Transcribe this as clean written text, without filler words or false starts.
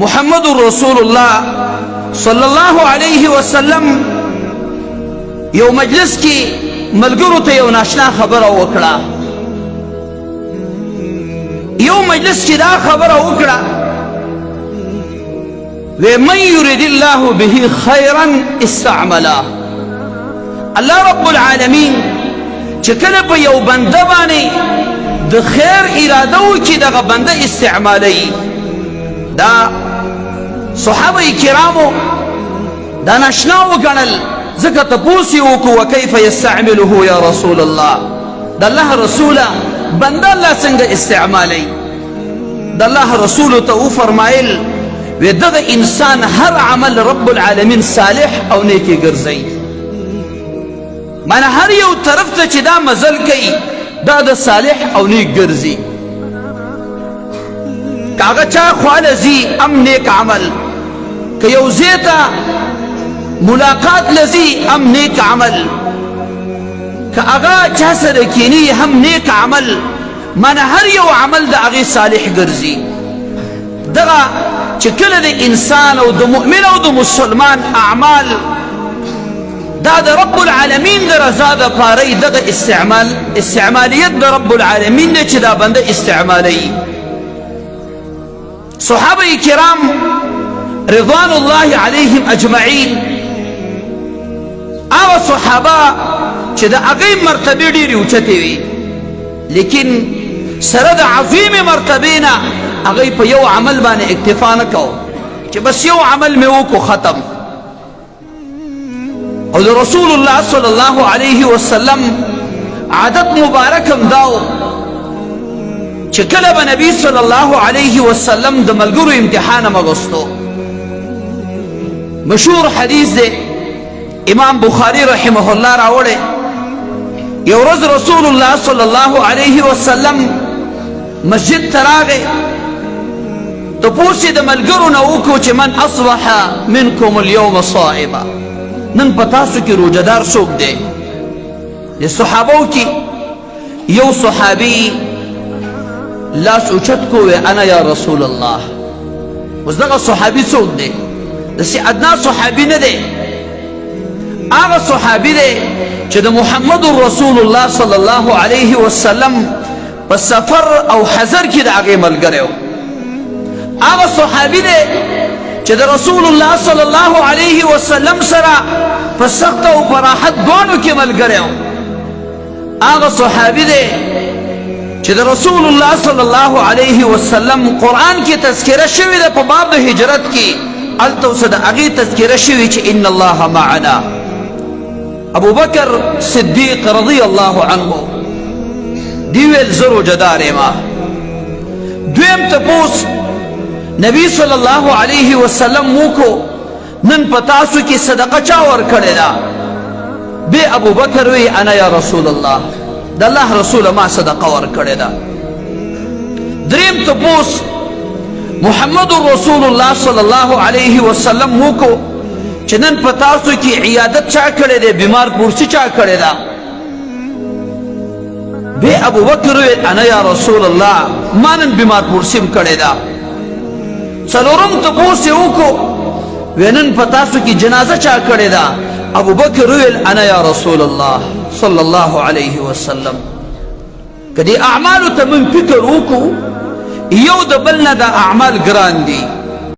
محمد رسول الله صلی الله علیه وسلم یو مجلس کې ملګرو ته یو ناشنا خبره وکړه. یو مجلس کې دا خبره وکړه ومن يريد الله به خيرا استعمله. الله رب العالمین چې کله په یو بنده باندې د خیر اراده وکړي دغه بنده استعمالوي. دا صحابه کرامو دا ناشنا وګڼل، ځکه تپوس یې وکړو وکیف یستعمله یا رسول الله، د الله رسوله بنده الله څنګه استعمالوي. د الله رسول ته وفرمایل وی دغه انسان هر عمل رب العالمین صالح او نیکی ګرځوي. معنی هر یو طرف ته چې دا مزل کوي دا د صالح او نیک ګرځي. که هغه چا خواله ځي هم نیک عمل، که یو ځای ته ملاقات لځي هم نیک عمل، که هغه چا سره کینی هم نیک عمل. معنی هر یو عمل د هغې صالح ګرځي. دغه چې کله د انسان او د مؤمن او د مسلمان اعمال دا د رب العالمین د رضا دپاره یي، دغه استعمالیت د رب العالمین دی چې دا بنده استعمالوي. صحابه کرام رضوان الله علیهم اجمعین هغه صحابه چې د هغې مرتبې ډېرې اوچتې وي، لیکن سره د عظیم مرتبې نه هغوی په یو عمل باندې اکتفا نه کو چې بس یو عمل مې وکړو ختم. او د رسول الله صلی الله علیه وسلم عادت مبارکم داو چې کله به نبی صلی الله علیه وسلم د ملګرو امتحان هم اغوستو. مشهور حدیث دی، امام بخاری رحمه الله راوړی. یو ورځ رسول الله صلی الله علیه وسلم مسجد ته راغی، تپوس یې د ملګرو نه وکړو چې من اصبح منکم اليوم صائما، نن په تاسو کې روژهدار څوک دی؟ د صحابو کې یو صحابي لاس اوچت کو وی انا یا رسول الله. اوس دغه صحابي څوک دی؟ داسې ادنا صحابي نه دی، هغه صحابي دی چې د محمد رسول الله صلی الله علیه وسلم په سفر او حضر کې د هغې ملګری و. هغه صحابي دی چې د رسول الله صلی الله علیه وسلم سره په سخت او په راحت دواړو کې ملګری و. هغه صحابي دی چې د رسول الله صلی الله علیه وسلم قرآن کې تذکره شوې ده په باب د هجرت کې، هلته اوس د هغې تذکره شوې چې ان الله معنا. ابو بکر صدیق رضی الله عنه دی ویل زه روژهدار یم. دویم تپوس نبی صلی الله علیه وسلم وکړو نن په تاسو کې صدقه چا ورکړې ده؟ بیا ابو بکر وی انا یا رسول الله، د الله رسوله ما صدقه ورکړې ده. دریم تپوس محمد رسول الله صلی الله علیه وسلم وکړو چې نن په تاسو کې عیادت چا کړې ده؟ بیمار پرسی چا کړې ده؟ بیا ابو بکر وی انا یا رسول الله ما نن بیمار پرسیم کړې ده. څلورم تپوس یې وکړو وی نن په تاسو کې جنازه چا کړې ده؟ ابو بکر ویل انا یا رسول الله صلی الله علیه وسلم. که دې اعمالو ته من فکر وکړو یو د بل نه دا اعمال ګران دي.